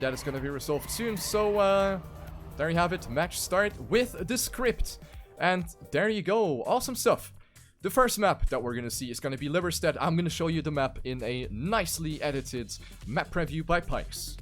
that is going to be resolved soon. So, there you have it. Match start with the script. And there you go. Awesome stuff. The first map that we're going to see is going to be Liverstead. I'm going to show you the map in a nicely edited map preview by Pikes.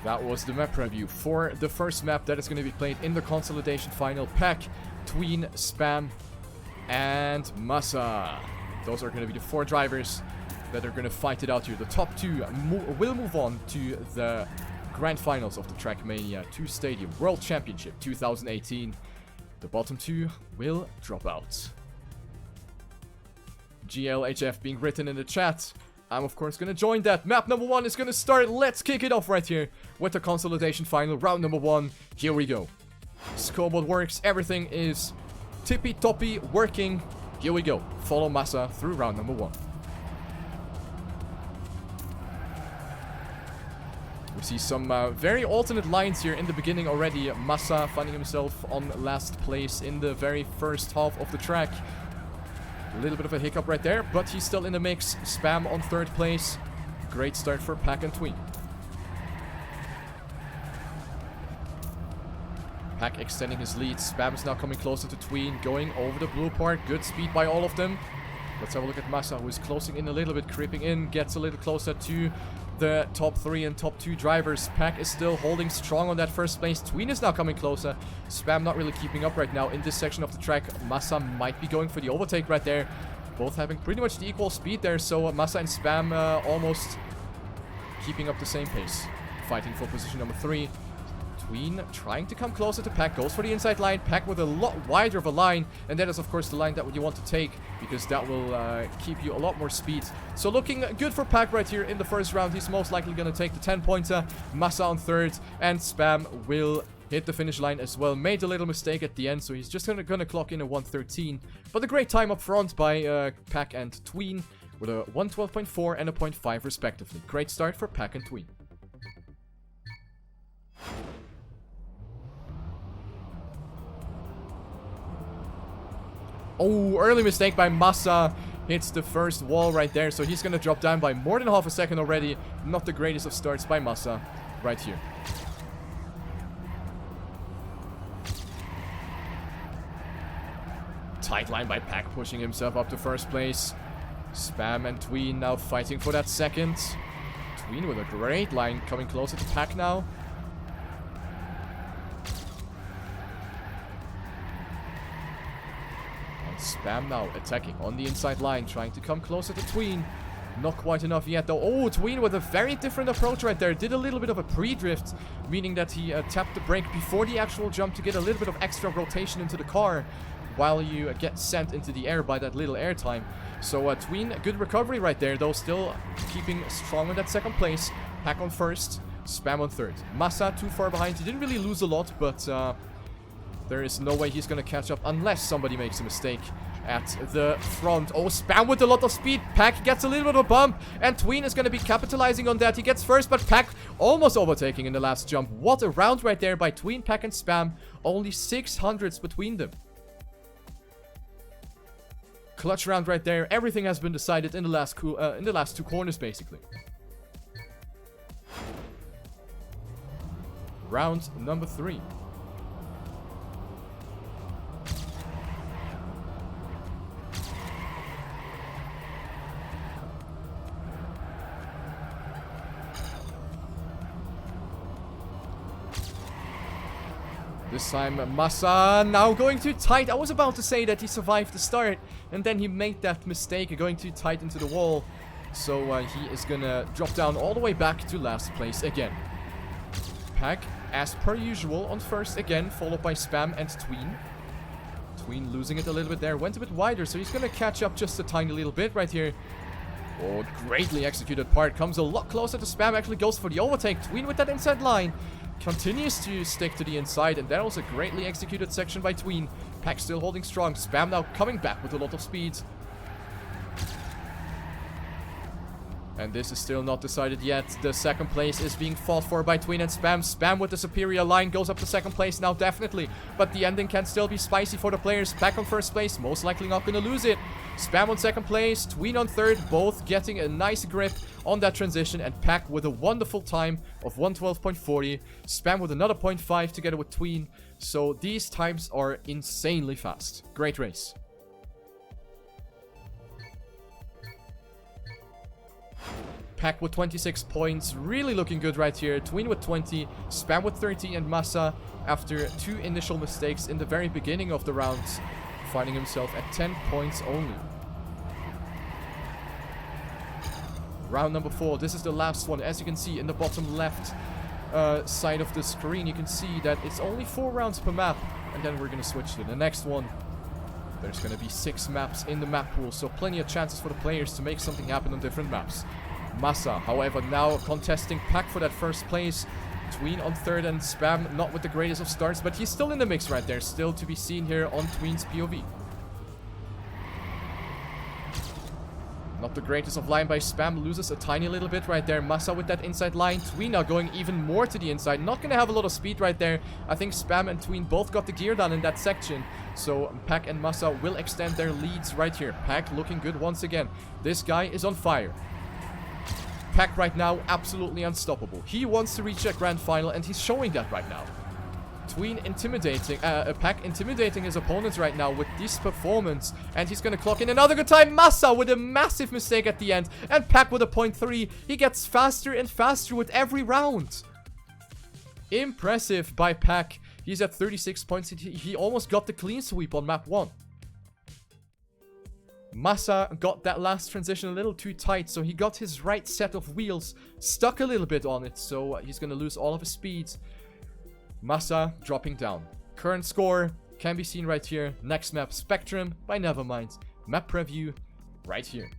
That was the map preview for the first map that is going to be played in the Consolidation final. Pack, Tween, Spam, and Massa. Those are going to be the 4 drivers that are going to fight it out here. The top 2 will move on to the grand finals of the TrackMania 2 Stadium World Championship 2018. The bottom 2 will drop out. GLHF being written in the chat. I'm of course gonna join that. Map number 1 is gonna start. Let's kick it off right here with the Consolidation final, round number 1. Here we go. Scoreboard works, everything is tippy-toppy working. Here we go. Follow Massa through round number 1. We see some very alternate lines here in the beginning already. Massa finding himself on last place in the very first half of the track. A little bit of a hiccup right there, but he's still in the mix. Spam on 3rd place. Great start for Pack and Tween. Pack extending his lead. Spam is now coming closer to Tween, going over the blue part. Good speed by all of them. Let's have a look at Massa, who is closing in a little bit, creeping in, gets a little closer to the top 3 and top 2 drivers. Pack is still holding strong on that first place. Tween is now coming closer. Spam not really keeping up right now in this section of the track. Massa might be going for the overtake right there. Both having pretty much the equal speed there, so Massa and Spam almost keeping up the same pace. Fighting for position number 3. Tween trying to come closer to Pack, goes for the inside line. Pack with a lot wider of a line, and that is of course the line that you want to take, because that will keep you a lot more speed. So looking good for Pack right here in the first round. He's most likely going to take the 10-pointer. Massa on 3rd, and Spam will hit the finish line as well. Made a little mistake at the end, so he's just gonna clock in a 1:13. But a great time up front by Pack and Tween with a 1:12.4 and a 0.5 respectively. Great start for Pack and Tween. Oh, early mistake by Massa. Hits the first wall right there, so he's going to drop down by more than half a second already. Not the greatest of starts by Massa right here. Tight line by Pack, pushing himself up to 1st place. Spam and Tween now fighting for that 2nd. Tween with a great line, coming closer to Pack now. Spam now attacking on the inside line, trying to come closer to Tween. Not quite enough yet though. Oh, Tween with a very different approach right there. Did a little bit of a pre-drift, meaning that he tapped the brake before the actual jump to get a little bit of extra rotation into the car while you get sent into the air by that little air time. So Tween, good recovery right there though, still keeping strong on that 2nd place. Pack on 1st, Spam on 3rd. Massa too far behind. He didn't really lose a lot, but there is no way he's going to catch up unless somebody makes a mistake at the front. Oh, Spam with a lot of speed. Pack gets a little bit of a bump, and Tween is going to be capitalizing on that. He gets 1st, but Pack almost overtaking in the last jump. What a round right there by Tween, Pack, and Spam. Only 600s between them. Clutch round right there. Everything has been decided in the last 2 corners, basically. Round number 3. This time, Massa now going too tight. I was about to say that he survived the start, and then he made that mistake of going too tight into the wall. So he is gonna drop down all the way back to last place again. Pack, as per usual, on first again, followed by Spam and Tween. Tween losing it a little bit there. Went a bit wider, so he's gonna catch up just a tiny little bit right here. Oh, greatly executed part. Comes a lot closer to Spam. Actually goes for the overtake. Tween with that inside line. Continues to stick to the inside, and that was a greatly executed section by Tween. Pack still holding strong. Spam now coming back with a lot of speed. And this is still not decided yet. The second place is being fought for by Tween and Spam. Spam with the superior line goes up to second place now, definitely. But the ending can still be spicy for the players. Pack on first place, most likely not going to lose it. Spam on second place, Tween on third, both getting a nice grip on that transition. And Pack with a wonderful time of 1:12.40. Spam with another 0.5 together with Tween. So these times are insanely fast. Great race. Pack with 26 points, really looking good right here. Tween with 20, Spam with 30, and Massa, after 2 initial mistakes in the very beginning of the rounds, finding himself at 10 points only. Round number 4, this is the last one. As you can see in the bottom left side of the screen, you can see that it's only 4 rounds per map, and then we're going to switch to the next one. There's going to be 6 maps in the map pool, so plenty of chances for the players to make something happen on different maps. Massa, however, now contesting Pack for that first place. Tween on third, and Spam not with the greatest of starts, but he's still in the mix right there. Still to be seen here on Tween's POV. Not the greatest of line by Spam. Loses a tiny little bit right there. Massa with that inside line. Tween now going even more to the inside. Not going to have a lot of speed right there. I think Spam and Tween both got the gear done in that section. So Pack and Massa will extend their leads right here. Pack looking good once again. This guy is on fire. Pack right now absolutely unstoppable. He wants to reach that grand final, and he's showing that right now. Tween intimidating, Pack intimidating his opponents right now with this performance, and he's gonna clock in another good time. Massa with a massive mistake at the end, and Pack with a 0.3. He gets faster and faster with every round. Impressive by Pack. He's at 36 points. He almost got the clean sweep on map 1. Massa got that last transition a little too tight, so he got his right set of wheels stuck a little bit on it, so he's gonna lose all of his speed. Massa dropping down. Current score can be seen right here. Next map, Spectrum by Nevermind. Map preview right here.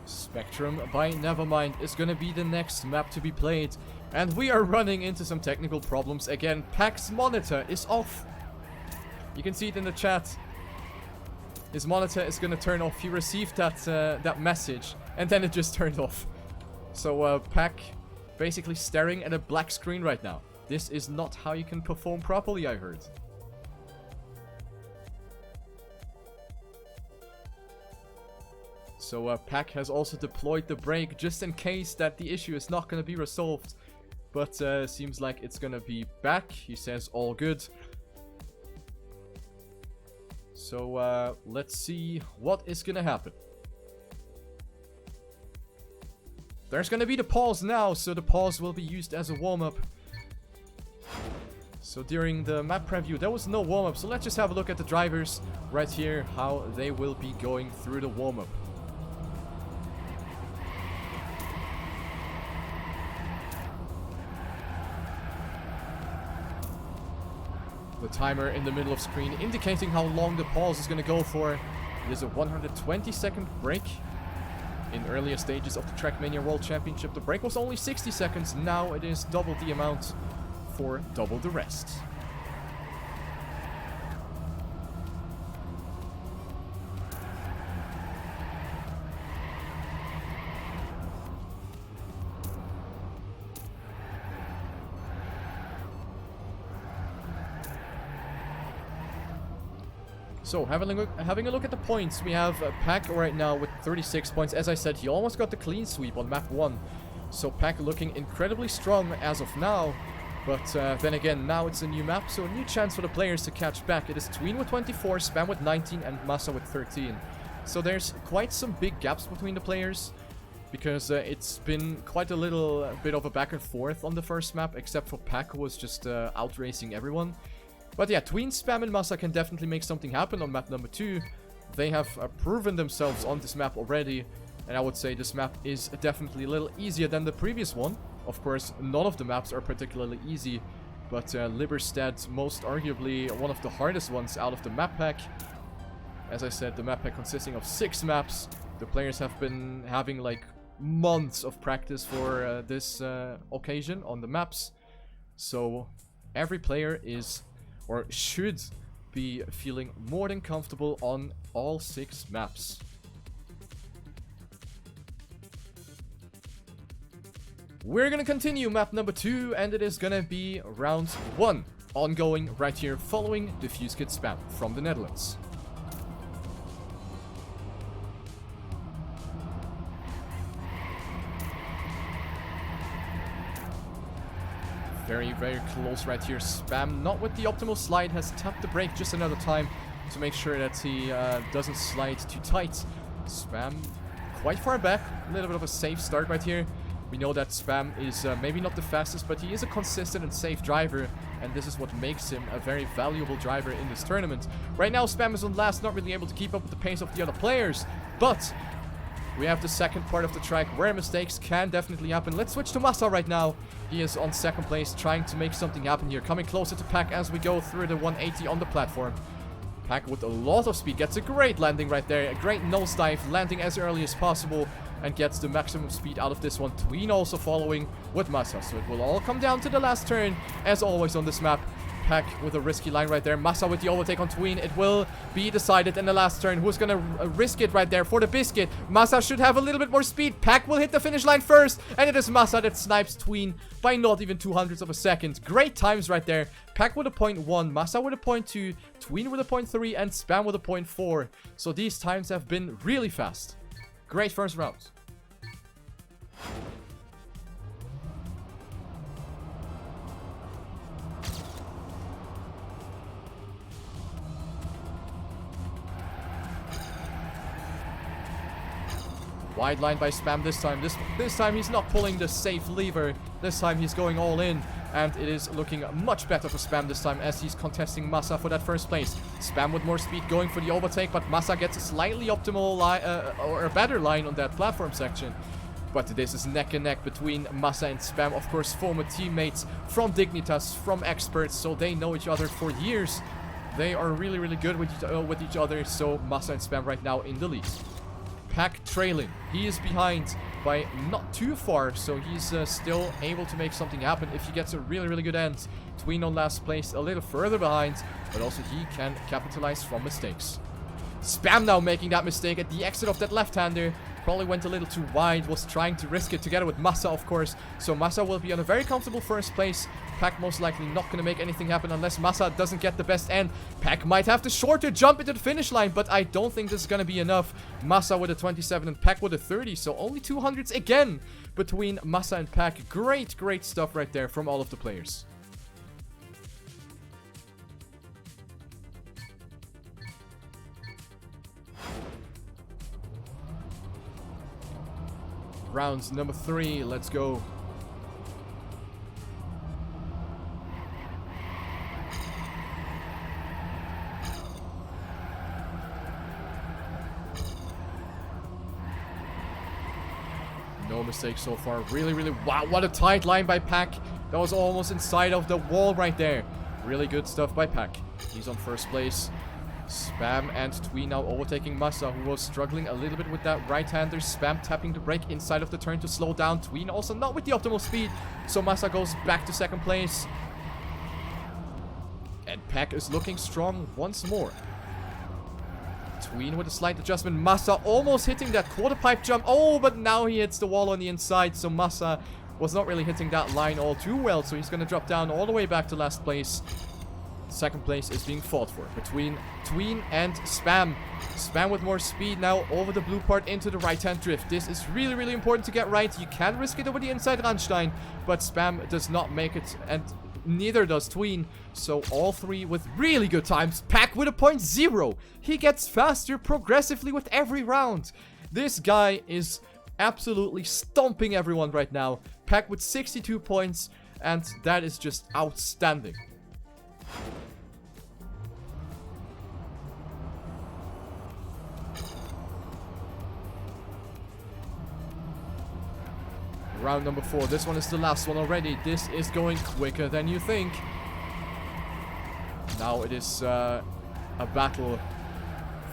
Spectrum by Nevermind is gonna be the next map to be played. And we are running into some technical problems again. Pack's monitor is off. You can see it in the chat. His monitor is gonna turn off. He received that message, and then it just turned off. So Pack basically staring at a black screen right now. This is not how you can perform properly, I heard. So Pack has also deployed the brake just in case that the issue is not going to be resolved. But seems like it's going to be back. He says all good. So let's see what is going to happen. There's going to be the pause now, so the pause will be used as a warm-up. So during the map preview, there was no warm-up. So let's just have a look at the drivers right here, how they will be going through the warm-up. The The timer in the middle of screen indicating how long the pause is going to go for. It is a 120-second break. In earlier stages of the TrackMania World Championship, the break was only 60 seconds. Now it is double the amount for double the rest. So, having a look at the points, we have Pack right now with 36 points. As I said, he almost got the clean sweep on map 1. So, Pack looking incredibly strong as of now. But then again, now it's a new map, so a new chance for the players to catch back. It is Tween with 24, Spam with 19, and Massa with 13. So, there's quite some big gaps between the players. Because it's been quite a little bit of a back and forth on the first map, except for Pack, who was just out-racing everyone. But yeah, Tween, Spam, and Massa can definitely make something happen on map number 2. They have proven themselves on this map already. And I would say this map is definitely a little easier than the previous one. Of course, none of the maps are particularly easy. But Liberstad, most arguably one of the hardest ones out of the map pack. As I said, the map pack consisting of 6 maps. The players have been having like months of practice for this occasion on the maps. So every player is, or should be, feeling more than comfortable on all 6 maps. We're gonna continue map number 2, and it is gonna be round 1, ongoing right here following the Fuse Kit Spam from the Netherlands. Very, very close right here. Spam, not with the optimal slide, has tapped the brake just another time to make sure that he doesn't slide too tight. Spam quite far back. A little bit of a safe start right here. We know that Spam is maybe not the fastest, but he is a consistent and safe driver. And this is what makes him a very valuable driver in this tournament. Right now, Spam is on last, not really able to keep up with the pace of the other players. But we have the second part of the track where mistakes can definitely happen. Let's switch to Massa right now. He is on second place, trying to make something happen here. Coming closer to Pack as we go through the 180 on the platform. Pack with a lot of speed gets a great landing right there. A great nosedive, landing as early as possible. And gets the maximum speed out of this one. Tween also following with Massa. So it will all come down to the last turn, as always on this map. Pack with a risky line right there. Massa with the overtake on Tween. It will be decided in the last turn. Who's gonna risk it right there for the biscuit? Massa should have a little bit more speed. Pack will hit the finish line first. And it is Massa that snipes Tween by not even 200ths of a second. Great times right there. Pack with a 0.1. Massa with a 0.2. Tween with a 0.3. And Spam with a 0.4. So these times have been really fast. Great first round. Wide line by Spam this time. This time he's not pulling the safe lever. This time he's going all in. And it is looking much better for Spam this time as he's contesting Massa for that first place. Spam with more speed going for the overtake, but Massa gets a slightly optimal line, or a better line on that platform section. But this is neck and neck between Massa and Spam. Of course, former teammates from Dignitas, from experts, so they know each other for years. They are really, really good with each other, so Massa and Spam right now in the lead. Pack trailing. He is behind by not too far, so he's still able to make something happen if he gets a really, really good end. Tween on last place, a little further behind, but also he can capitalize from mistakes. Spam now making that mistake at the exit of that left-hander. Probably went a little too wide, was trying to risk it together with Massa, of course. So Massa will be on a very comfortable first place. Pack most likely not going to make anything happen unless Massa doesn't get the best end. Pack might have the shorter jump into the finish line, but I don't think this is going to be enough. Massa with a 27 and Pack with a 30, so only 200s again between Massa and Pack. Great, great stuff right there from all of the players. Round number 3, let's go. No mistakes so far. Really, really, wow, what a tight line by Pack. That was almost inside of the wall right there. Really good stuff by Pack. He's on first place. Spam and Tween now overtaking Massa, who was struggling a little bit with that right-hander. Spam tapping the brake inside of the turn to slow down. Tween also not with the optimal speed, so Massa goes back to second place. And Pack is looking strong once more. Tween with a slight adjustment. Massa almost hitting that quarter pipe jump. Oh, but now he hits the wall on the inside, so Massa was not really hitting that line all too well, so he's going to drop down all the way back to last place. Second place is being fought for between Tween and Spam. Spam with more speed now over the blue part into the right-hand drift. This is really, really important to get right. You can risk it over the inside Randstein, but Spam does not make it, and neither does Tween. So all three with really good times. Pack with a 0.0. He gets faster progressively with every round. This guy is absolutely stomping everyone right now. Pack with 62 points, and that is just outstanding. Round number 4. This one is the last one already. This is going quicker than you think. Now it is a battle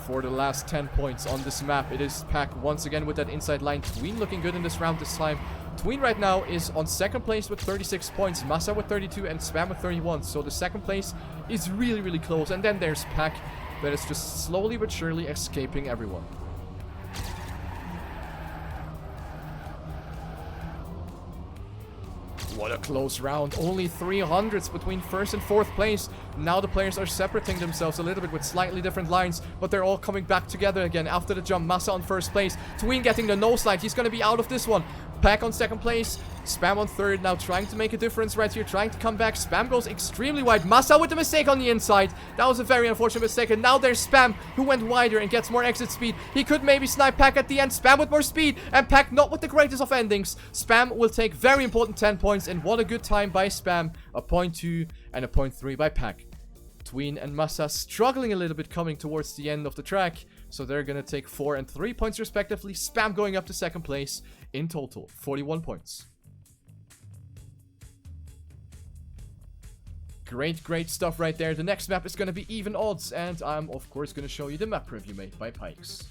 for the last 10 points on this map. It is Pack once again with that inside line. Tween looking good in this round this time. Tween right now is on second place with 36 points. Massa with 32 and Spam with 31. So the second place is really, really close. And then there's Pack that is just slowly but surely escaping everyone. What a close round. Only 300s between first and fourth place. Now the players are separating themselves a little bit with slightly different lines, but they're all coming back together again after the jump. Massa on first place. Tween getting the no slide. He's going to be out of this one. Pack on second place. Spam on third. Now trying to make a difference right here. Trying to come back. Spam goes extremely wide. Massa with the mistake on the inside. That was a very unfortunate mistake. And now there's Spam who went wider and gets more exit speed. He could maybe snipe Pack at the end. Spam with more speed. And Pack not with the greatest of endings. Spam will take very important 10 points. And what a good time by Spam. A 0.2 and a 0.3 by Pack. Tween and Massa struggling a little bit coming towards the end of the track. So they're going to take 4 and 3 points respectively. Spam going up to second place. In total, 41 points. Great stuff right there. The next map is going to be even odds. And I'm, of course, going to show you the map review made by Pikes.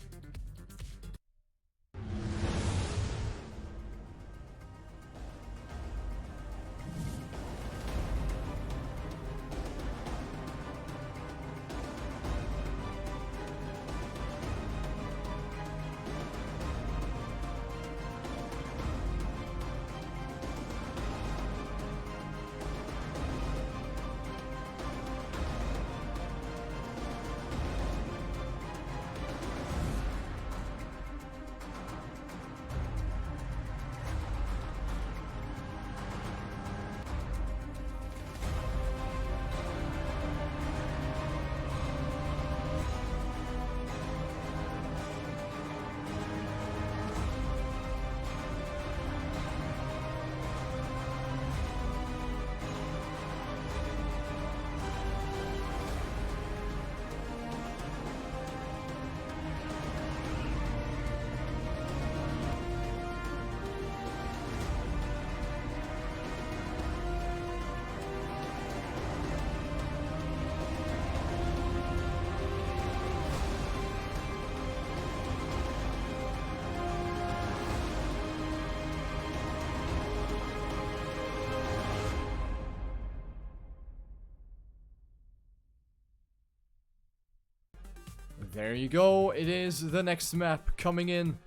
There you go. It is the next map coming in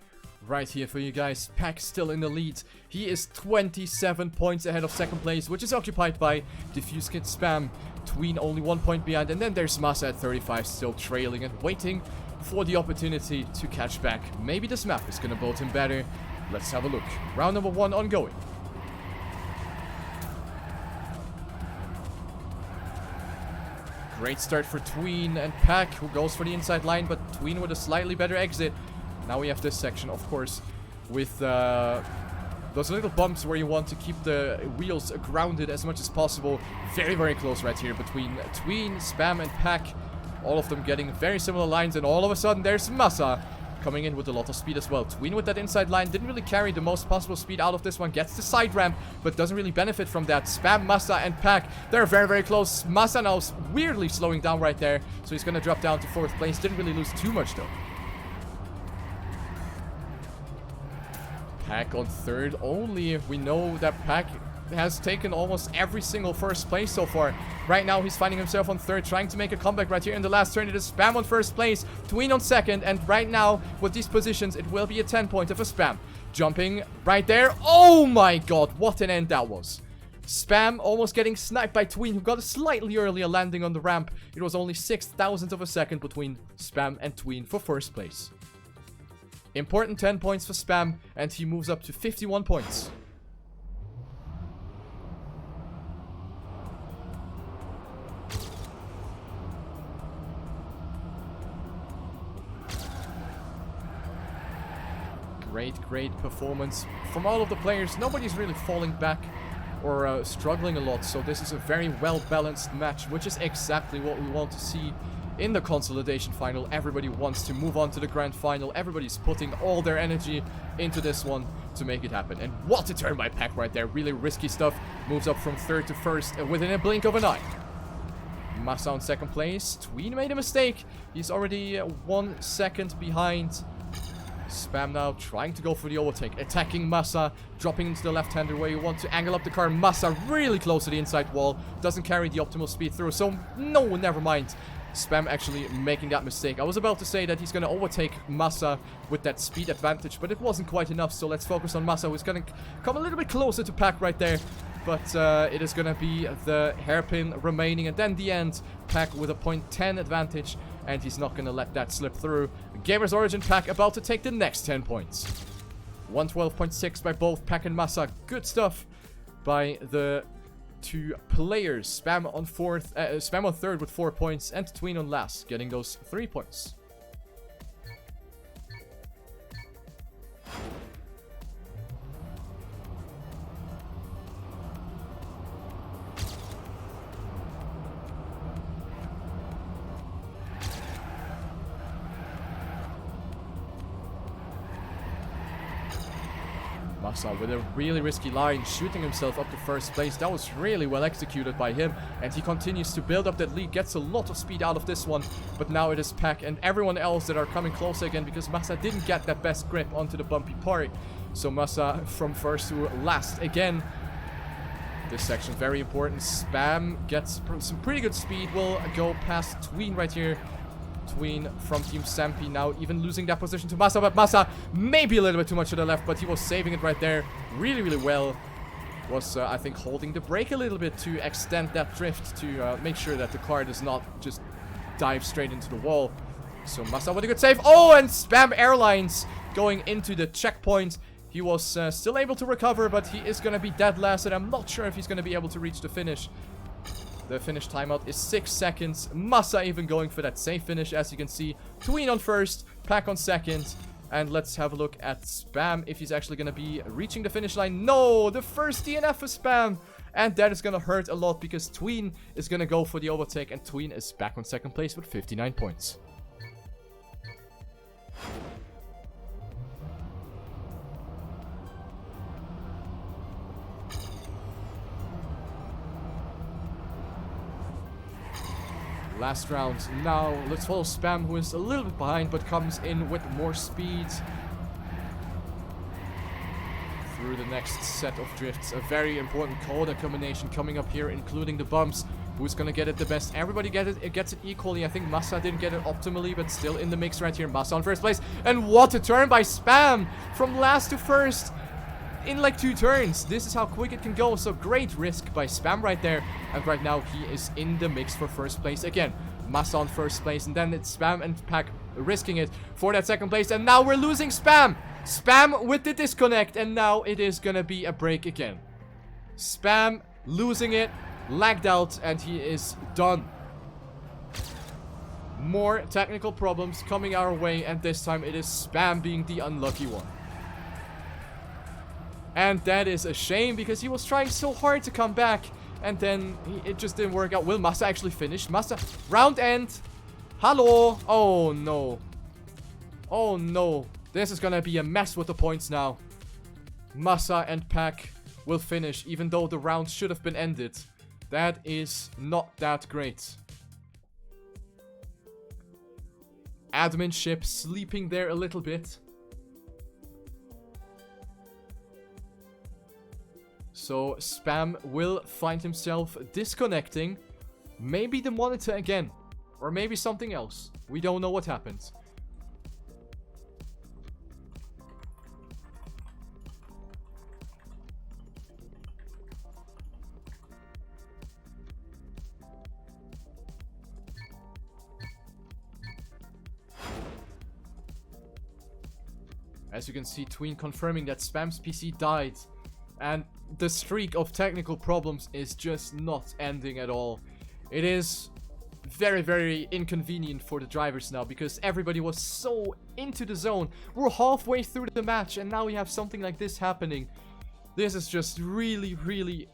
right here for you guys. Pack still in the lead. He is 27 points ahead of second place, which is occupied by Diffuse Kid Spam. Tween only 1 point behind. And then there's Massa at 35, still trailing and waiting for the opportunity to catch back. Maybe this map is going to bode him better. Let's have a look. Round number 1 ongoing. Great start for Tween and Pack, who goes for the inside line, but Tween with a slightly better exit. Now we have this section, of course, with those little bumps where you want to keep the wheels grounded as much as possible. Very close right here between Tween, Spam, and Pack. All of them getting very similar lines, and all of a sudden there's Massa coming in with a lot of speed as well. Tween with that inside line didn't really carry the most possible speed out of this one. Gets the side ramp, but doesn't really benefit from that. Spam, Massa, and Pack, they're very, very close. Massa now weirdly slowing down right there, so he's going to drop down to 4th place. Didn't really lose too much, though. Pack on 3rd only. We know that Pack has taken almost every single 1st place so far. Right now, he's finding himself on 3rd, trying to make a comeback right here in the last turn. It is Spam on 1st place, Tween on 2nd, and right now, with these positions, it will be a 10-pointer for Spam. Jumping right there. Oh my god, what an end that was. Spam almost getting sniped by Tween, who got a slightly earlier landing on the ramp. It was only 6,000th of a second between Spam and Tween for 1st place. Important 10 points for Spam, and he moves up to 51 points. Great performance from all of the players. Nobody's really falling back or struggling a lot, so this is a very well-balanced match, which is exactly what we want to see in the Consolidation final. Everybody wants to move on to the grand final. Everybody's putting all their energy into this one to make it happen. And what a turn by Pack right there. Really risky stuff. Moves up from 3rd to 1st within a blink of an eye. Massa on 2nd place. Tween made a mistake. He's already 1 second behind. Spam now trying to go for the overtake. Attacking Massa. Dropping into the left-hander where you want to angle up the car. Massa really close to the inside wall. Doesn't carry the optimal speed through. So, no, never mind. Spam actually making that mistake. I was about to say that he's going to overtake Massa with that speed advantage, but it wasn't quite enough. So let's focus on Massa, who's going to come a little bit closer to Pack right there. But it is going to be the hairpin remaining. And then the end. Pack with a 0.10 advantage. And he's not going to let that slip through. Gamers Origin Pack about to take the next 10 points. 112.6 by both Pack and Massa. Good stuff by the 2 players. Spam on 3rd with 4 points. And Tween on last, getting those 3 points. Massa with a really risky line, shooting himself up to 1st place. That was really well executed by him, and he continues to build up that lead, gets a lot of speed out of this one, but now it is Pack and everyone else that are coming closer again, because Massa didn't get that best grip onto the bumpy part. So Massa from 1st to last again. This section very important. Spam gets some pretty good speed, will go past Tween right here. Tween from Team Stampy now even losing that position to Massa, but Massa maybe a little bit too much to the left, but he was saving it right there really well. Was I think holding the brake a little bit to extend that drift to make sure that the car does not just dive straight into the wall. So Massa with a good save. Oh, and Spam Airlines going into the checkpoint. He was still able to recover, but he is going to be dead last, and I'm not sure if he's going to be able to reach the finish. The finish timeout is 6 seconds. Massa even going for that safe finish, as you can see. Tween on 1st, Pack on 2nd. And let's have a look at Spam, if he's actually going to be reaching the finish line. No, the first DNF for Spam. And that is going to hurt a lot, because Tween is going to go for the overtake. And Tween is back on 2nd place with 59 points. Last round. Now, let's follow Spam, who is a little bit behind, but comes in with more speed. Through the next set of drifts. A very important corner combination coming up here, including the bumps. Who's gonna get it the best? Everybody gets it equally. I think Massa didn't get it optimally, but still in the mix right here. Massa on 1st place. And what a turn by Spam! From last to 1st. In like 2 turns. This is how quick it can go. So great risk by Spam right there. And right now he is in the mix for 1st place again. Massa on 1st place, and then it's Spam and Pack risking it for that 2nd place. And now we're losing Spam. Spam with the disconnect, and now it is gonna be a break again. Spam losing it, lagged out, and he is done. More technical problems coming our way, and this time it is Spam being the unlucky one. And that is a shame, because he was trying so hard to come back. And then it just didn't work out. Will Massa actually finish? Massa, round end. Hello. Oh, no. Oh no, this is gonna be a mess with the points now. Massa and Pack will finish, even though the round should have been ended. That is not that great. Admin ship sleeping there a little bit. So Spam will find himself disconnecting. Maybe the monitor again. Or maybe something else. We don't know what happened. As you can see, Tween confirming that Spam's PC died. And the streak of technical problems is just not ending at all. It is very, very inconvenient for the drivers now, because everybody was so into the zone. We're halfway through the match and now we have something like this happening. This is just really, really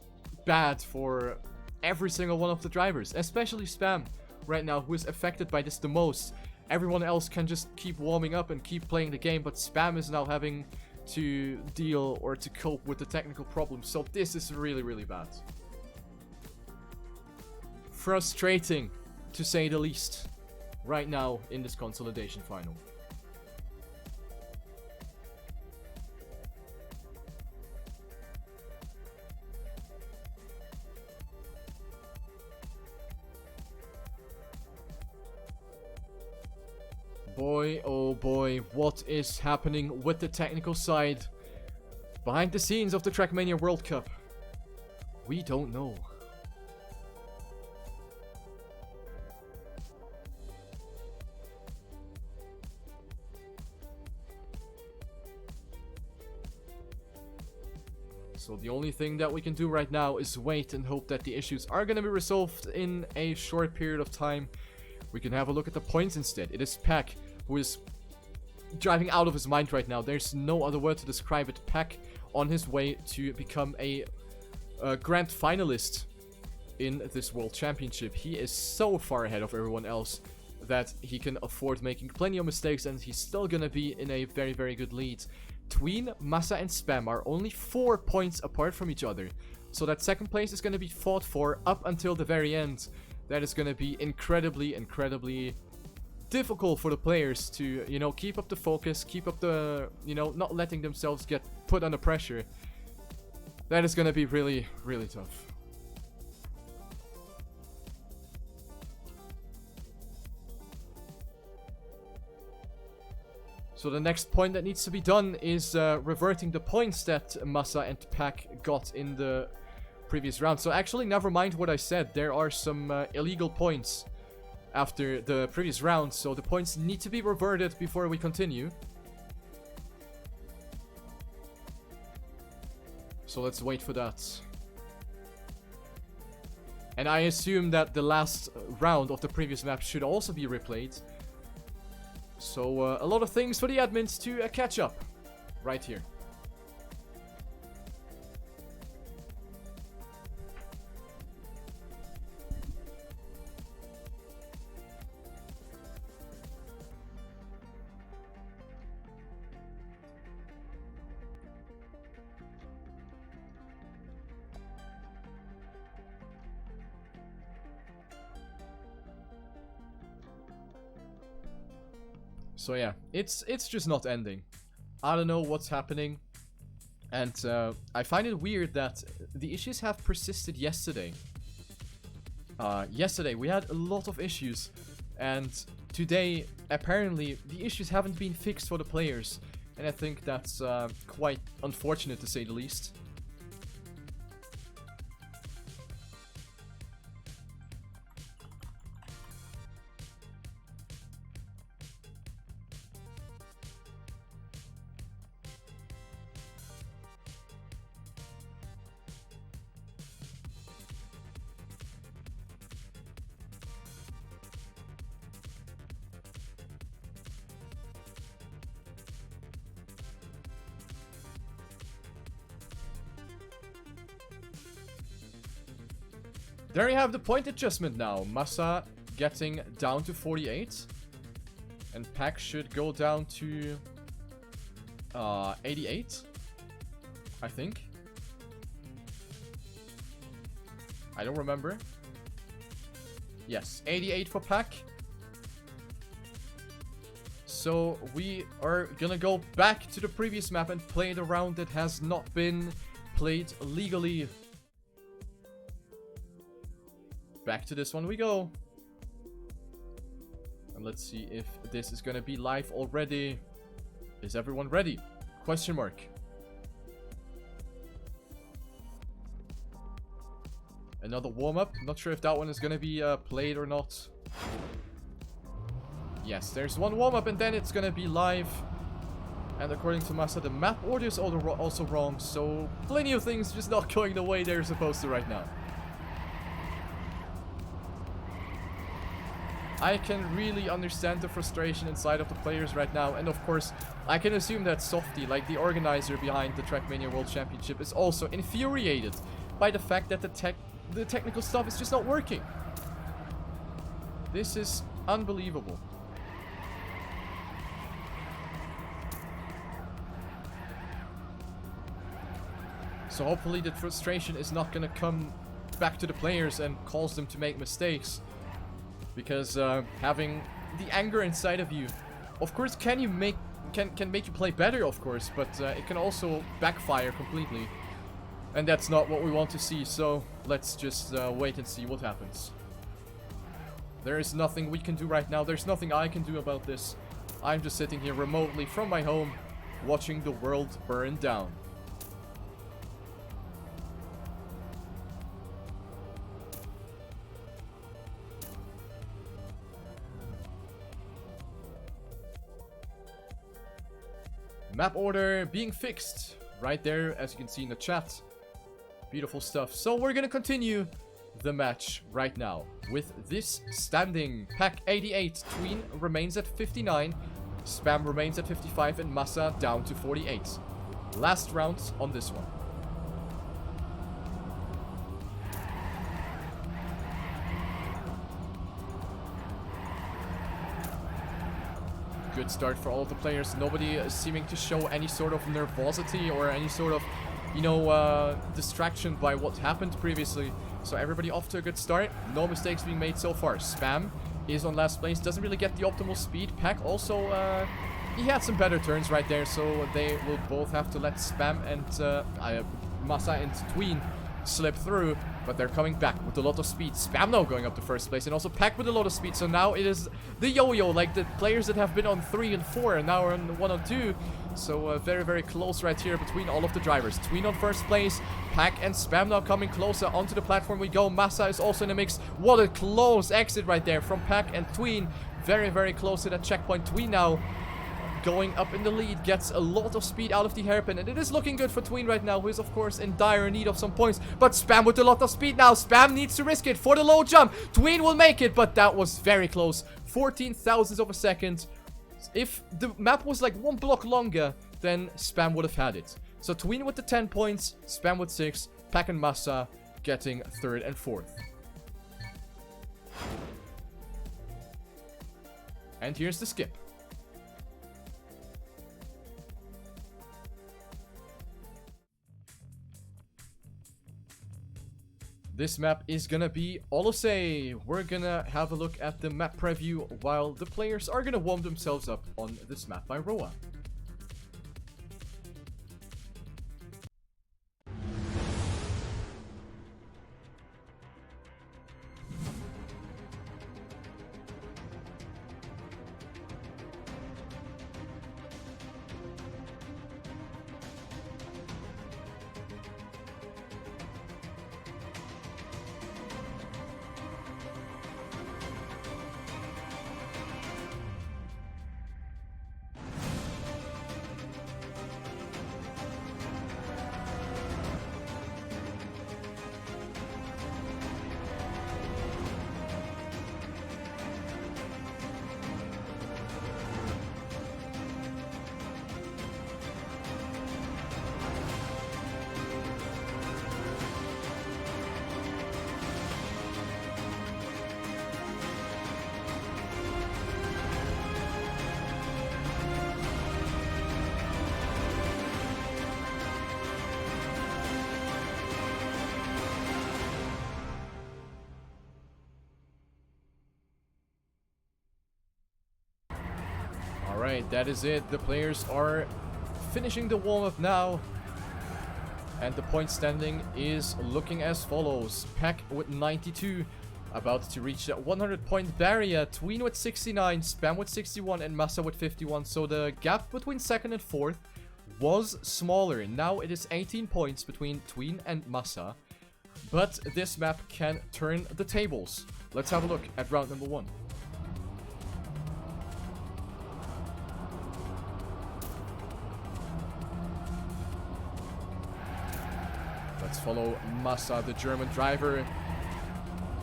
bad for every single one of the drivers, especially Spam right now, who is affected by this the most. Everyone else can just keep warming up and keep playing the game, but Spam is now having to deal or to cope with the technical problems. So this is really, really bad. Frustrating, to say the least, right now in this consolidation final. Boy, oh boy, what is happening with the technical side behind the scenes of the TrackMania World Cup? We don't know. So the only thing that we can do right now is wait and hope that the issues are going to be resolved in a short period of time. We can have a look at the points instead. It is Pack who is driving out of his mind right now. There's no other word to describe it. Pack on his way to become a grand finalist in this World Championship. He is so far ahead of everyone else that he can afford making plenty of mistakes, and he's still gonna be in a very, very good lead. Tween, Massa and Spam are only 4 points apart from each other. So that second place is gonna be fought for up until the very end. That is going to be incredibly, incredibly difficult for the players to, you know, keep up the focus, keep up the, you know, not letting themselves get put under pressure. That is going to be really, really tough. So the next point that needs to be done is reverting the points that Massa and Pack got in the previous round. So actually, never mind what I said. There are some illegal points after the previous round, so the points need to be reverted before we continue. So let's wait for that. And I assume that the last round of the previous map should also be replayed. So a lot of things for the admins to catch up right here. So yeah, it's just not ending. I don't know what's happening. And I find it weird that the issues have persisted yesterday. Yesterday we had a lot of issues. And today, apparently, the issues haven't been fixed for the players. And I think that's quite unfortunate, to say the least. There you have the point adjustment now. Massa getting down to 48. And Pack should go down to 88, I think. I don't remember. Yes, 88 for Pack. So we are gonna go back to the previous map and play the round that has not been played legally. Back to this one we go. And let's see if this is gonna be live already. Is everyone ready? Question mark. Another warm-up. Not sure if that one is gonna be played or not. Yes, there's one warm-up and then it's gonna be live. And according to Massa, the map order is also wrong. So plenty of things just not going the way they're supposed to right now. I can really understand the frustration inside of the players right now. And of course, I can assume that Softy, like the organizer behind the TrackMania World Championship, is also infuriated by the fact that the technical stuff is just not working. This is unbelievable. So hopefully the frustration is not gonna come back to the players and cause them to make mistakes. Because having the anger inside of you, of course, can make you play better, of course, but it can also backfire completely. And that's not what we want to see, so let's just wait and see what happens. There is nothing we can do right now. There's nothing I can do about this. I'm just sitting here remotely from my home, watching the world burn down. Map order being fixed right there, as you can see in the chat. Beautiful stuff. So we're gonna continue the match right now with this standing. Pack 88, Tween remains at 59, Spam remains at 55, and Massa down to 48. Last round on this one. Good start for all of the players. Nobody is seeming to show any sort of nervosity or any sort of, you know, distraction by what happened previously. So everybody off to a good start. No mistakes being made so far. Spam is on last place. Doesn't really get the optimal speed. Pack also, he had some better turns right there. So they will both have to let Spam and Massa and Tween slip through. But they're coming back with a lot of speed. Spam now going up to first place. And also Pack with a lot of speed. So now it is the yo-yo. Like the players that have been on 3 and 4 and now are on 1 and 2. So very, very close right here between all of the drivers. Tween on first place. Pack and Spam now coming closer onto the platform we go. Massa is also in the mix. What a close exit right there from Pack and Tween. Very, very close to that checkpoint. Tween now going up in the lead, gets a lot of speed out of the hairpin, and it is looking good for Tween right now, who is of course in dire need of some points. But Spam with a lot of speed now. Spam needs to risk it for the low jump. Tween will make it, but that was very close. 14 thousandths of a second. If the map was like 1 block longer, then Spam would have had it. So Tween with the 10 points, Spam with 6, Pack and Massa getting 3rd and 4th. And here's the skip. This map is gonna be Olosei. We're gonna have a look at the map preview while the players are gonna warm themselves up on this map by Roa. Alright, that is it. The players are finishing the warm-up now. And the point standing is looking as follows. Pack with 92, about to reach that 100-point barrier. Tween with 69, Spam with 61, and Massa with 51. So the gap between second and fourth was smaller. Now it is 18 points between Tween and Massa. But this map can turn the tables. Let's have a look at round number 1. Let's follow Massa, the German driver,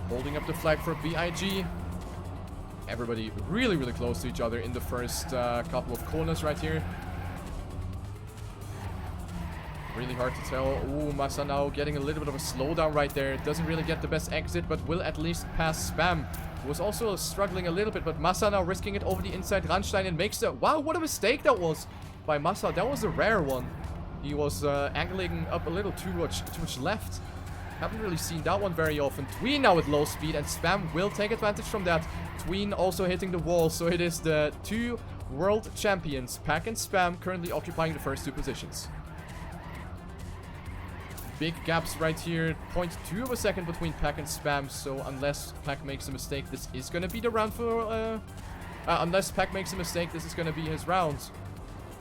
holding up the flag for BIG. Everybody really, really close to each other in the first couple of corners right here. Really hard to tell. Ooh, Massa now getting a little bit of a slowdown right there. Doesn't really get the best exit, but will at least pass Spam, who was also struggling a little bit. But Massa now risking it over the inside. Rammstein and makes the... Wow, what a mistake that was by Massa. That was a rare one. He was angling up a little too much left. Haven't really seen that one very often. Tween now with low speed, and Spam will take advantage from that. Tween also hitting the wall, so it is the two world champions, Pack and Spam, currently occupying the first two positions. Big gaps right here. 0.2 of a second between Pack and Spam, so unless Pack makes a mistake, this is going to be the round for... unless Pack makes a mistake, this is going to be his round.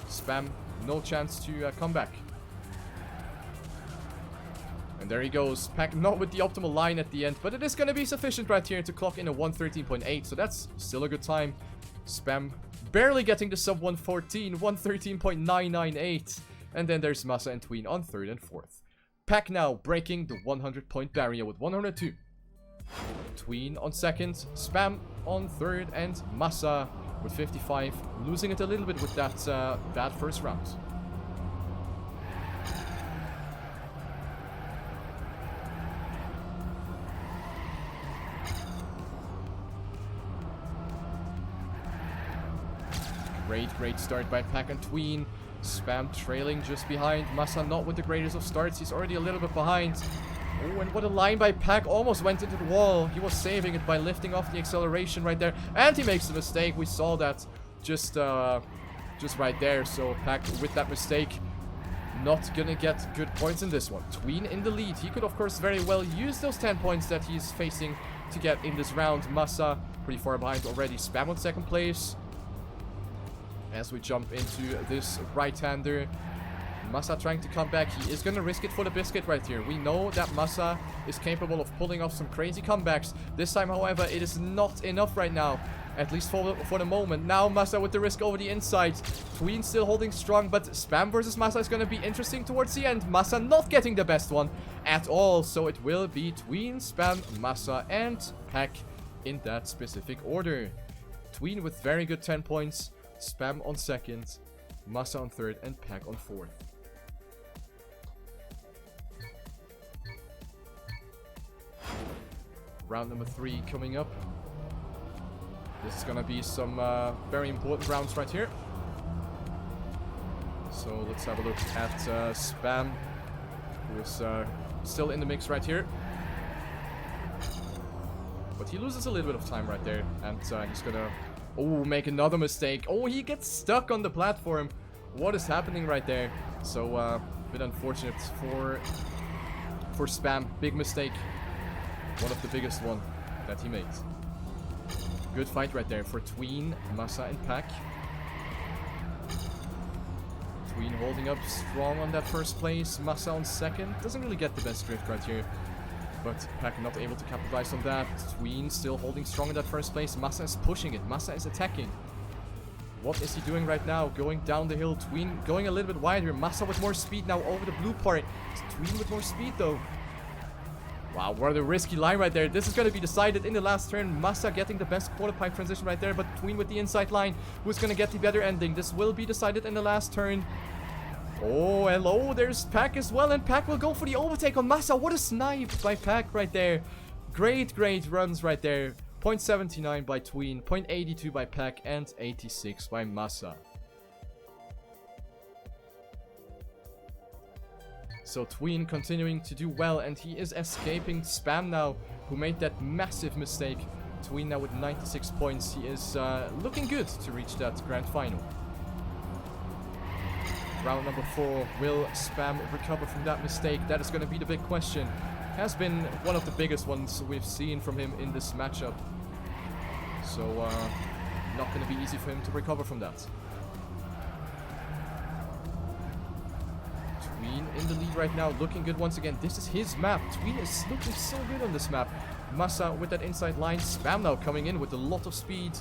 Spam, no chance to come back. And there he goes. Pack not with the optimal line at the end, but it is going to be sufficient right here to clock in a 113.8, so that's still a good time. Spam barely getting the sub 114, 113.998. And then there's Massa and Tween on third and fourth. Pack now breaking the 100-point barrier with 102. Tween on second, Spam on third, and Massa with 55, losing it a little bit with that bad first round. Great start by Pack and Tween. Spam trailing just behind. Massa not with the greatest of starts. He's already a little bit behind. Oh, and what a line by Pack. Almost went into the wall. He was saving it by lifting off the acceleration right there. And he makes a mistake. We saw that just right there. So Pack with that mistake, not gonna get good points in this one. Tween in the lead. He could, of course, very well use those 10 points that he's facing to get in this round. Massa pretty far behind already. Spam on second place. As we jump into this right-hander, Massa trying to come back. He is going to risk it for the biscuit right here. We know that Massa is capable of pulling off some crazy comebacks. This time, however, it is not enough right now. At least for the moment. Now Massa with the risk over the inside. Tween still holding strong, but Spam versus Massa is going to be interesting towards the end. Massa not getting the best one at all. So it will be Tween, Spam, Massa, and Pack in that specific order. Tween with very good 10 points. Spam on second, Massa on third, and Pack on fourth. Round number 3 coming up. This is gonna be some very important rounds right here. So let's have a look at Spam, who is still in the mix right here. But he loses a little bit of time right there, and he's gonna... Oh, make another mistake. Oh, he gets stuck on the platform. What is happening right there? So, a bit unfortunate for Spam. Big mistake. One of the biggest one that he made. Good fight right there for Tween, Massa, and Pack. Tween holding up strong on that first place. Massa on second. Doesn't really get the best drift right here. But Pack not able to capitalize on that. Tween still holding strong in that first place. Massa is pushing it. Massa is attacking. What is he doing right now? Going down the hill. Tween going a little bit wider. Massa with more speed now over the blue part. Tween with more speed though. Wow, what a risky line right there. This is going to be decided in the last turn. Massa getting the best quarter pipe transition right there. But Tween with the inside line. Who's going to get the better ending? This will be decided in the last turn. Oh, hello, there's Pack as well, and Pack will go for the overtake on Massa. What a snipe by Pack right there. Great runs right there. 0.79 by Tween, 0.82 by Pack, and 86 by Massa. So Tween continuing to do well, and he is escaping Spam now, who made that massive mistake Tween now with 96 points. He is looking good to reach that grand final. Round number 4. Will Spam recover from that mistake? That is going to be the big question. Has been one of the biggest ones we've seen from him in this matchup. So, not going to be easy for him to recover from that. Tween in the lead right now, looking good once again. This is his map. Tween is looking so good on this map. Massa with that inside line. Spam now coming in with a lot of speed.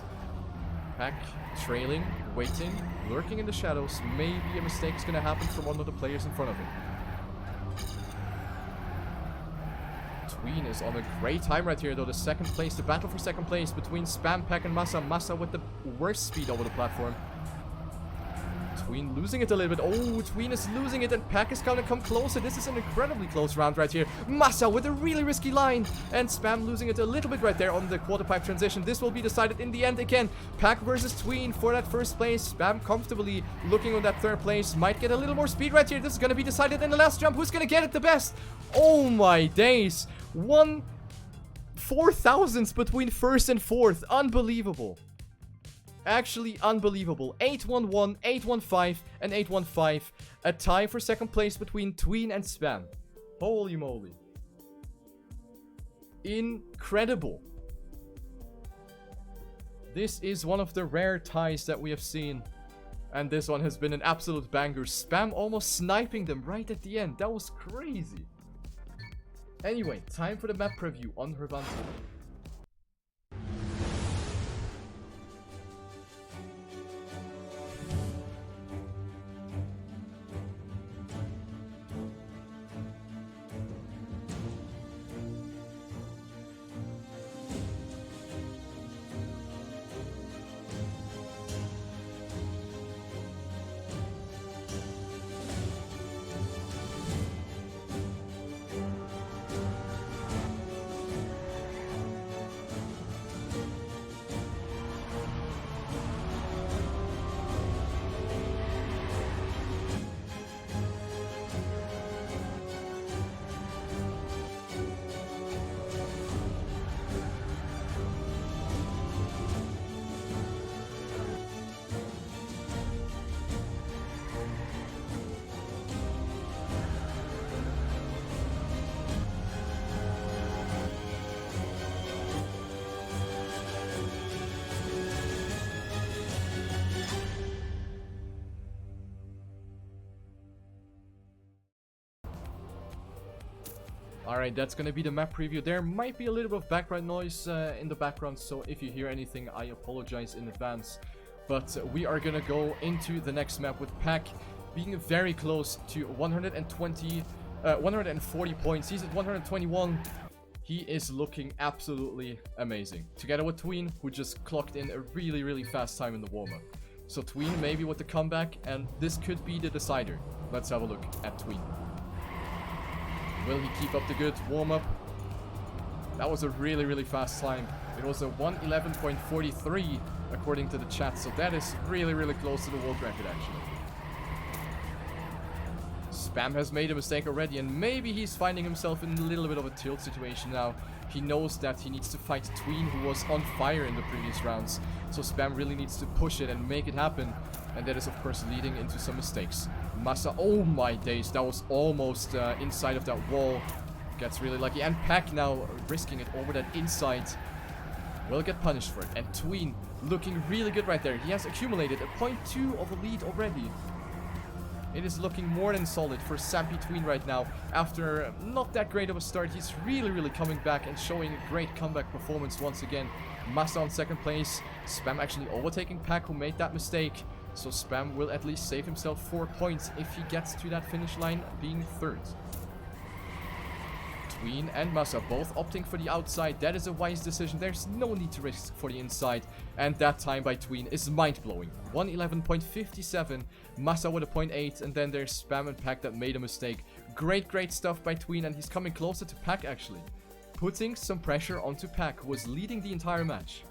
Pack trailing, waiting, lurking in the shadows. Maybe a mistake is going to happen from one of the players in front of him. Tween is on a great time right here, though. The second place, the battle for second place between Spam, Pack, and Massa. Massa with the worst speed over the platform. Tween losing it a little bit. Oh, Tween is losing it, and Pack is going to come closer. This is an incredibly close round right here. Massa with a really risky line, and Spam losing it a little bit right there on the quarter pipe transition. This will be decided in the end again. Pack versus Tween for that first place. Spam comfortably looking on that third place. Might get a little more speed right here. This is going to be decided in the last jump. Who's going to get it the best? Oh my days. 1/4000th between first and fourth. Unbelievable. Actually unbelievable. 8-1-1, 8-1-5, and 8-1-5. A tie for second place between Tween and Spam. Holy moly. Incredible. This is one of the rare ties that we have seen. And this one has been an absolute banger. Spam almost sniping them right at the end. That was crazy. Anyway, time for the map preview on Hervanti. Alright, that's gonna be the map preview. There might be a little bit of background noise in the background, so if you hear anything, I apologize in advance. But we are gonna go into the next map with Pack being very close to 140 points. He's at 121. He is looking absolutely amazing. Together with Tween, who just clocked in a really, really fast time in the warm-up. So Tween maybe with the comeback, and this could be the decider. Let's have a look at Tween. Will he keep up the good warm-up? That was a really, really fast climb. It was a 111.43 according to the chat, so that is really, really close to the world record actually. Spam has made a mistake already, and maybe he's finding himself in a little bit of a tilt situation now. He knows that he needs to fight Tween, who was on fire in the previous rounds. So Spam really needs to push it and make it happen. And that is, of course, leading into some mistakes. Massa, oh my days, that was almost inside of that wall. Gets really lucky. And Pack now risking it over that inside. Will get punished for it. And Tween looking really good right there. He has accumulated a 0.2 of a lead already. It is looking more than solid for Sappy Tween right now. After not that great of a start, he's really, really coming back and showing a great comeback performance once again. Massa on second place. Spam actually overtaking Pack, who made that mistake. So Spam will at least save himself 4 points if he gets to that finish line, being third. Tween and Massa both opting for the outside. That is a wise decision. There's no need to risk for the inside. And that time by Tween is mind-blowing. 111.57. Massa with a 0.8. And then there's Spam and Pack that made a mistake. Great, great stuff by Tween. And he's coming closer to Pack actually. Putting some pressure onto Pack, who was leading the entire match.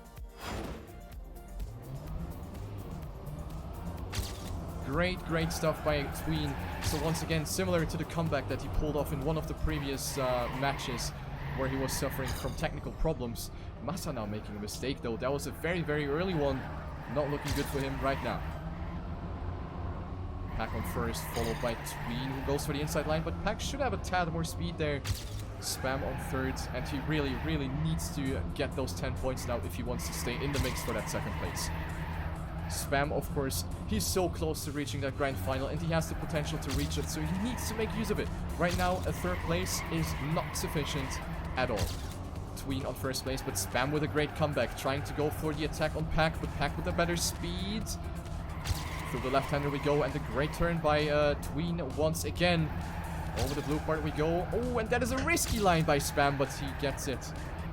Great, great stuff by Tween. So once again, similar to the comeback that he pulled off in one of the previous matches, where he was suffering from technical problems. Massa now making a mistake though. That was a very, very early one. Not looking good for him right now. Pack on first, followed by Tween, who goes for the inside line, but Pack should have a tad more speed there. Spam on third, and he really, really needs to get those 10 points now if he wants to stay in the mix for that second place. Spam, of course, he's so close to reaching that grand final, and he has the potential to reach it, so he needs to make use of it. Right now, a third place is not sufficient at all. Tween on first place, but Spam with a great comeback, trying to go for the attack on Pack, but Pack with a better speed. Through the left-hander we go, and a great turn by Tween once again. Over the blue part we go. Oh, and that is a risky line by Spam, but he gets it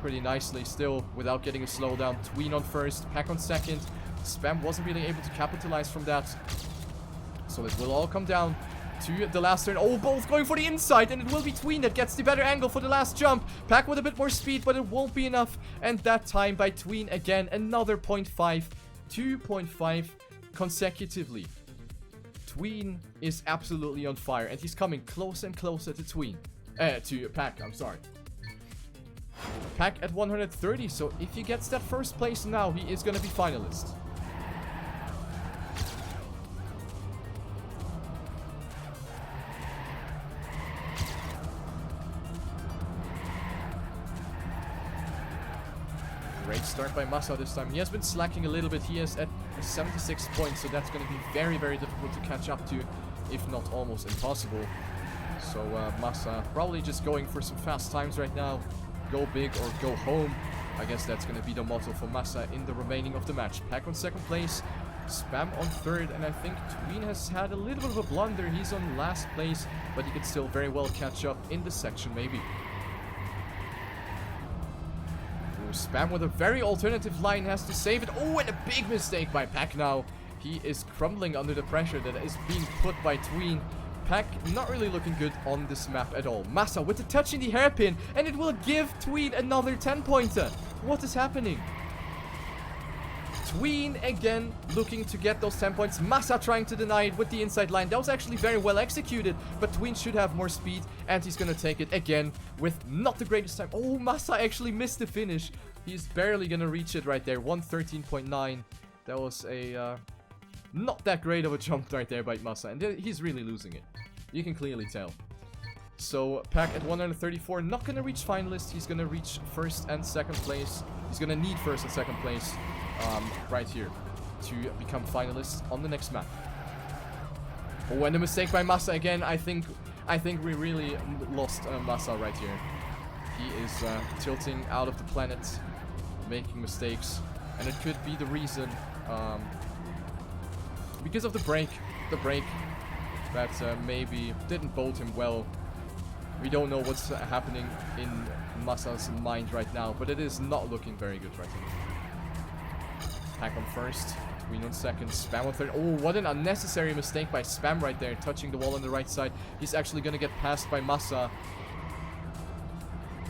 pretty nicely still without getting a slowdown. Tween on first, Pack on second. Spam wasn't really able to capitalize from that. So it will all come down to the last turn. Oh, both going for the inside, and it will be Tween that gets the better angle for the last jump. Pack with a bit more speed, but it won't be enough. And that time by Tween again, another 0.5, 2.5 consecutively. Tween is absolutely on fire, and he's coming closer and closer to to Pack, I'm sorry. Pack at 130, so if he gets that first place now, he is going to be finalist. Great start by Massa this time. He has been slacking a little bit. He is at 76 points, so that's going to be very, very difficult to catch up to, if not almost impossible. So Massa probably just going for some fast times right now. Go big or go home. I guess that's going to be the motto for Massa in the remaining of the match. Pack on second place, Spam on third, and I think Tween has had a little bit of a blunder. He's on last place, but he could still very well catch up in the section maybe. Spam with a very alternative line has to save it. Oh, and a big mistake by Pack now. He is crumbling under the pressure that is being put by Tween. Pack not really looking good on this map at all. Massa with the touch in the hairpin, and it will give Tween another 10-pointer. What is happening? Tween again looking to get those 10 points. Massa trying to deny it with the inside line. That was actually very well executed, but Tween should have more speed, and he's gonna take it again with not the greatest time. Oh, Massa actually missed the finish. He's barely gonna reach it right there. 113.9. That was a not that great of a jump right there by Massa, and he's really losing it. You can clearly tell. So Pack at 134, not gonna reach finalist. He's gonna reach first and second place. He's gonna need first and second place right here to become finalists on the next map. Oh, and a mistake by Massa again. I think we really lost Massa right here. He is tilting out of the planet, making mistakes, and it could be the reason because of the break that maybe didn't bode him well. We don't know what's happening in Massa's mind right now, but it is not looking very good right now. Pack on first, Tween on second, Spam on third. Oh, what an unnecessary mistake by Spam right there, touching the wall on the right side. He's actually gonna get passed by Massa.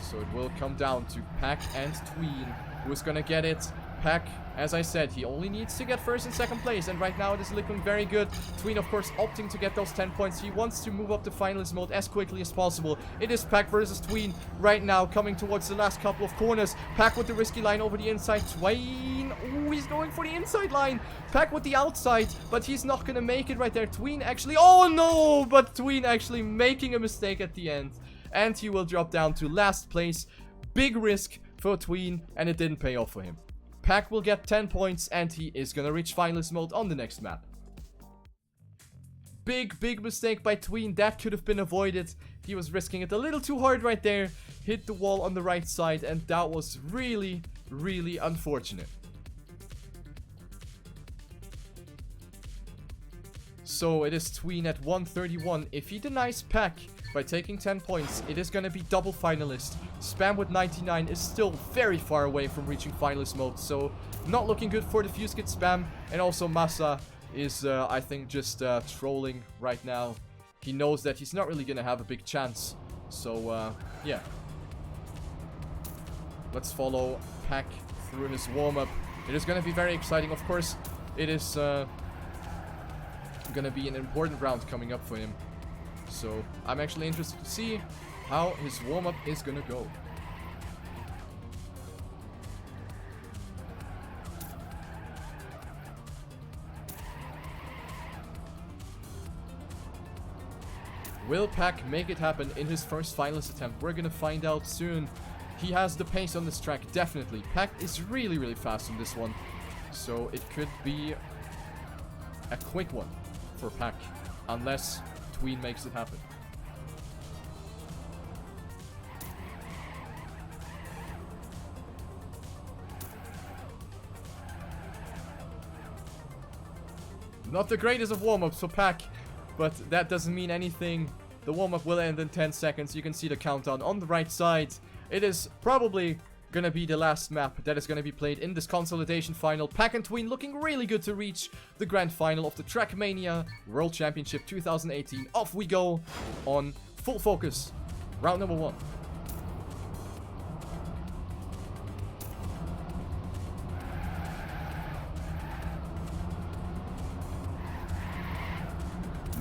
So it will come down to Pack and Tween. Who is gonna get it? Pack, as I said, he only needs to get first and second place, and right now it is looking very good. Tween, of course, opting to get those 10 points. He wants to move up to finalist mode as quickly as possible. It is Pack versus Tween right now, coming towards the last couple of corners. Pack with the risky line over the inside. Tween, ooh, he's going for the inside line. Pack with the outside, but he's not gonna make it right there. Tween actually, oh no, but Tween actually making a mistake at the end. And he will drop down to last place. Big risk for Tween, and it didn't pay off for him. Pack will get 10 points, and he is gonna reach finalist mode on the next map. Big mistake by Tween. That could have been avoided. He was risking it a little too hard right there. Hit the wall on the right side, and that was really unfortunate. So it is Tween at 131. If he denies Pack by taking 10 points, it is going to be double finalist. Spam with 99 is still very far away from reaching finalist mode, so not looking good for the Fuse Kit Spam. And also Massa is, I think, just trolling right now. He knows that he's not really going to have a big chance. So, yeah. Let's follow Pack through his warm-up. It is going to be very exciting. Of course, it is going to be an important round coming up for him. So I'm actually interested to see how his warm-up is going to go. Will Pack make it happen in his first finalist attempt? We're gonna find out soon. He has the pace on this track, definitely. Pack is really, really fast on this one. So it could be a quick one for Pack, unless Tween makes it happen. Not the greatest of warm-ups for Pack, but that doesn't mean anything. The warm-up will end in 10 seconds. You can see the countdown on the right side. It is probably gonna be the last map that is gonna be played in this Consolidation final. Pack and Tween looking really good to reach the grand final of the TrackMania World Championship 2018. Off we go on full focus. Round number 1.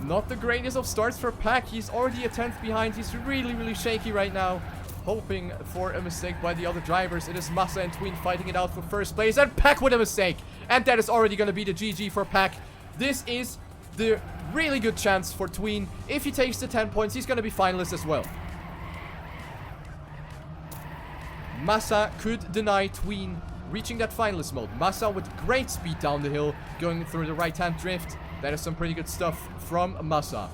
Not the greatest of starts for Pack. He's already a 10th behind. He's really, really shaky right now. Hoping for a mistake by the other drivers. It is Massa and Tween fighting it out for first place. And Pack with a mistake. And that is already going to be the GG for Pack. This is the really good chance for Tween. If he takes the 10 points, he's going to be finalist as well. Massa could deny Tween reaching that finalist mode. Massa with great speed down the hill, going through the right-hand drift. That is some pretty good stuff from Massa.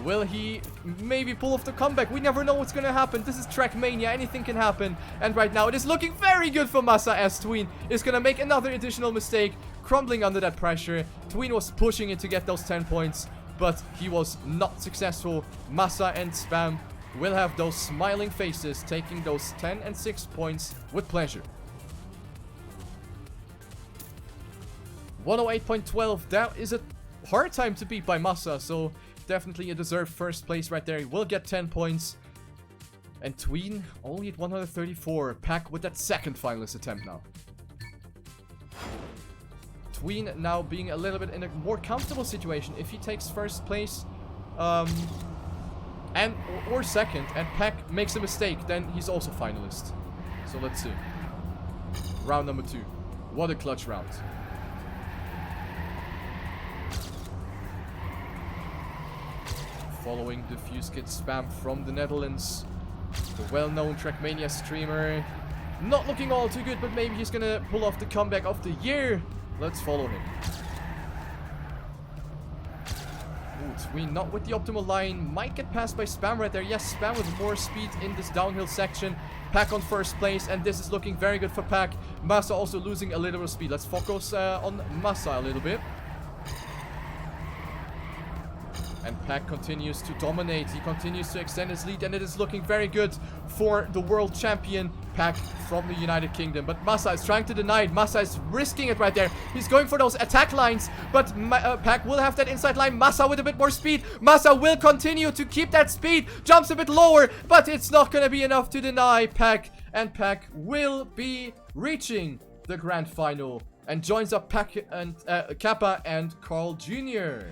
Will he maybe pull off the comeback? We never know what's going to happen. This is TrackMania. Anything can happen. And right now, it is looking very good for Massa as Tween is going to make another additional mistake, crumbling under that pressure. Tween was pushing it to get those 10 points, but he was not successful. Massa and Spam will have those smiling faces, taking those 10 and 6 points with pleasure. 108.12. That is a hard time to beat by Massa, so definitely a deserved first place right there. He will get 10 points. And Tween only at 134. Pack with that second finalist attempt now. Tween now being a little bit in a more comfortable situation. If he takes first place or second and Pack makes a mistake, then he's also finalist. So let's see. Round number 2. What a clutch round. Following the Fuse Kit Spam from the Netherlands. The well-known TrackMania streamer. Not looking all too good, but maybe he's gonna pull off the comeback of the year. Let's follow him. Ooh, Tween not with the optimal line. Might get passed by Spam right there. Yes, Spam with more speed in this downhill section. Pack on first place, and this is looking very good for Pack. Massa also losing a little bit of speed. Let's focus on Massa a little bit. And Pack continues to dominate. He continues to extend his lead, and it is looking very good for the world champion Pack from the United Kingdom. But Massa is trying to deny it. Massa is risking it right there. He's going for those attack lines, but Pack will have that inside line. Massa with a bit more speed. Massa will continue to keep that speed. Jumps a bit lower, but it's not going to be enough to deny Pack. And Pack will be reaching the grand final and joins up Pack and Kappa and Carl Jr.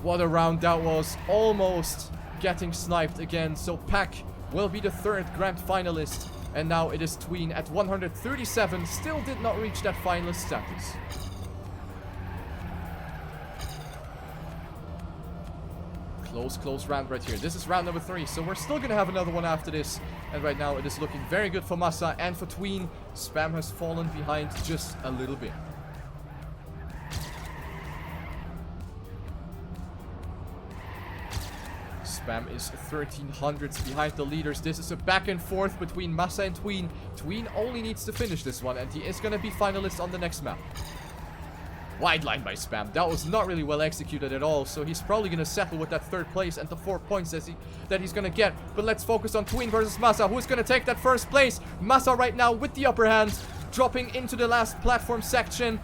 What a round that was. Almost getting sniped again. So Pack will be the third grand finalist. And now it is Tween at 137. Still did not reach that finalist status. Close round right here. This is round number 3. So we're still going to have another one after this. And right now it is looking very good for Massa and for Tween. Spam has fallen behind just a little bit. Spam is 1300s behind the leaders. This is a back and forth between Massa and Tween. Tween only needs to finish this one, and he is going to be finalist on the next map. Wide line by Spam. That was not really well executed at all, so he's probably going to settle with that third place and the 4 points that he's going to get. But let's focus on Tween versus Massa. Who's going to take that first place? Massa right now with the upper hand, dropping into the last platform section.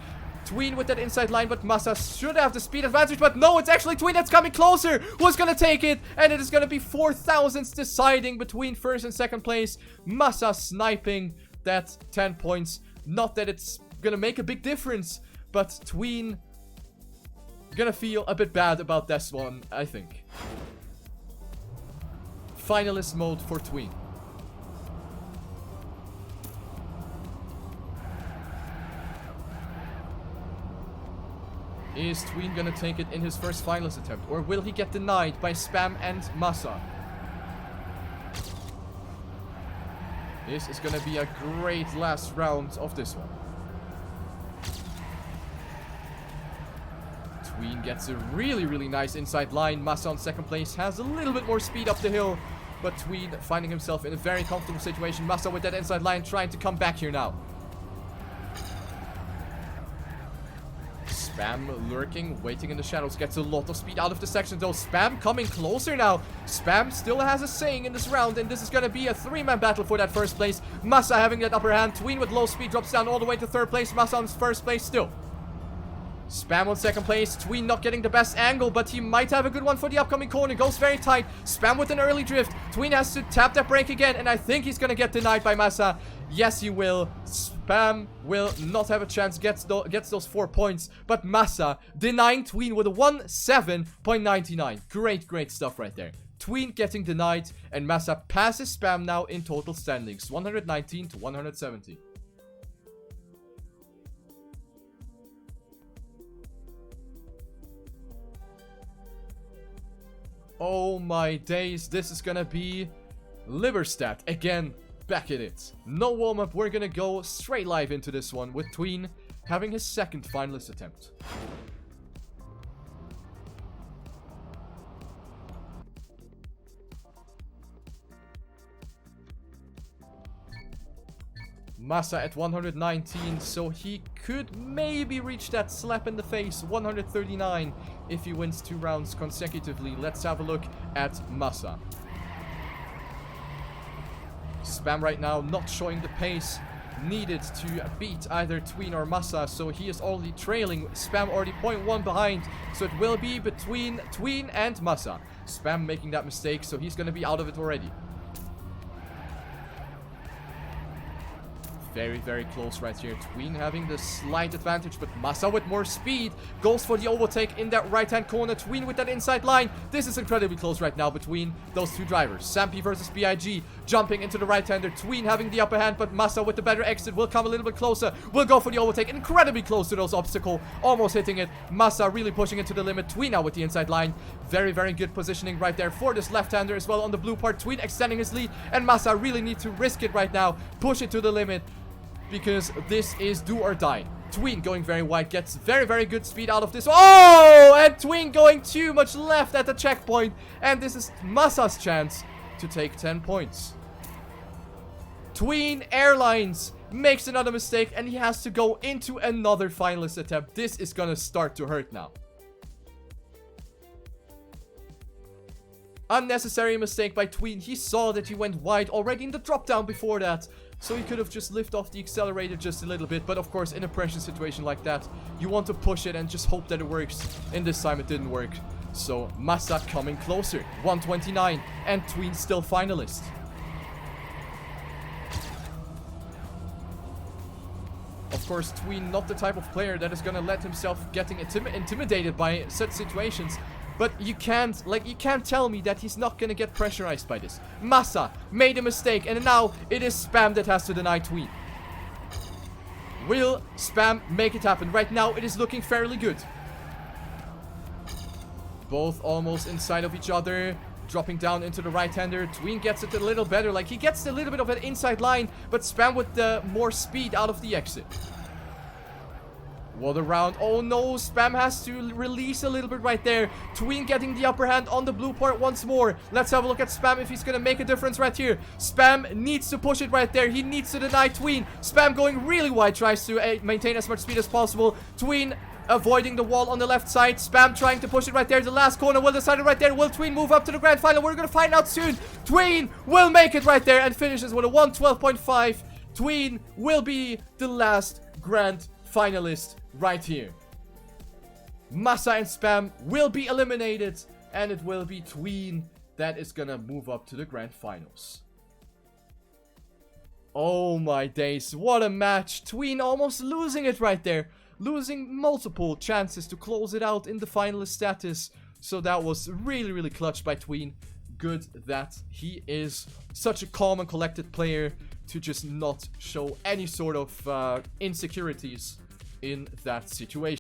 Tween with that inside line, but Massa should have the speed advantage, but no, it's actually Tween that's coming closer. Who's gonna take it? And it is gonna be 4,000s deciding between first and second place. Massa sniping that 10 points. Not that it's gonna make a big difference, but Tween gonna feel a bit bad about this one, I think. Finalist mode for Tween. Is Tween gonna take it in his first finalist attempt? Or will he get denied by Spam and Massa? This is gonna be a great last round of this one. Tween gets a really, really nice inside line. Massa on second place has a little bit more speed up the hill. But Tween finding himself in a very comfortable situation. Massa with that inside line trying to come back here now. Spam lurking, waiting in the shadows. Gets a lot of speed out of the section though. Spam coming closer now. Spam still has a saying in this round. And this is going to be a 3-man battle for that first place. Massa having that upper hand. Tween with low speed drops down all the way to third place. Massa on first place still. Spam on second place. Tween not getting the best angle, but he might have a good one for the upcoming corner. Goes very tight. Spam with an early drift. Tween has to tap that brake again, and I think he's gonna get denied by Massa. Yes, he will. Spam will not have a chance. Gets those 4 points, but Massa denying Tween with a 1-7.99. Great stuff right there. Tween getting denied, and Massa passes Spam now in total standings. 119 to 170. Oh my days, this is gonna be Liberstat again, back at it. No warm-up, we're gonna go straight live into this one with Tween having his second finalist attempt. Massa at 119, so he could maybe reach that slap in the face. 139 if he wins 2 rounds consecutively. Let's have a look at Massa. Spam right now not showing the pace needed to beat either Tween or Massa, so he is already trailing. Spam already 0.1 behind, so it will be between Tween and Massa. Spam making that mistake, so he's going to be out of it already. Very close right here. Tween having the slight advantage, but Massa with more speed goes for the overtake in that right-hand corner. Tween with that inside line. This is incredibly close right now between those two drivers. Sampy versus BIG jumping into the right-hander. Tween having the upper hand, but Massa with the better exit will come a little bit closer. Will go for the overtake. Incredibly close to those obstacle. Almost hitting it. Massa really pushing it to the limit. Tween now with the inside line. Very good positioning right there for this left-hander as well on the blue part. Tween extending his lead, and Massa really need to risk it right now. Push it to the limit, because this is do or die. Tween going very wide, gets very good speed out of this. Oh! And Tween going too much left at the checkpoint. And this is Massa's chance to take 10 points. Tween Airlines makes another mistake, and he has to go into another finalist attempt. This is gonna start to hurt now. Unnecessary mistake by Tween. He saw that he went wide already in the drop down before that, so he could have just lifted off the accelerator just a little bit. But of course, in a pressure situation like that, you want to push it and just hope that it works. In this time, it didn't work. So Massa coming closer. 129, and Tween still finalist. Of course, Tween not the type of player that is gonna let himself getting intimidated by such situations. But you can't tell me that he's not gonna get pressurized by this. Massa made a mistake, and now it is Spam that has to deny Tween. Will Spam make it happen? Right now, it is looking fairly good. Both almost inside of each other. Dropping down into the right-hander. Tween gets it a little better. Like, he gets a little bit of an inside line, but Spam with the more speed out of the exit. What a round. Oh no, Spam has to release a little bit right there. Tween getting the upper hand on the blue part once more. Let's have a look at Spam if he's gonna make a difference right here. Spam needs to push it right there. He needs to deny Tween. Spam going really wide, tries to maintain as much speed as possible. Tween avoiding the wall on the left side. Spam trying to push it right there. The last corner will decide it right there. Will Tween move up to the grand final? We're gonna find out soon. Tween will make it right there and finishes with a 112.5. Tween will be the last grand finalist right here. Massa and Spam will be eliminated, and it will be Tween that is gonna move up to the grand finals. Oh my days, what a match. Tween almost losing it right there. Losing multiple chances to close it out in the finalist status. So that was really clutch by Tween. Good that he is such a calm and collected player to just not show any sort of insecurities in that situation.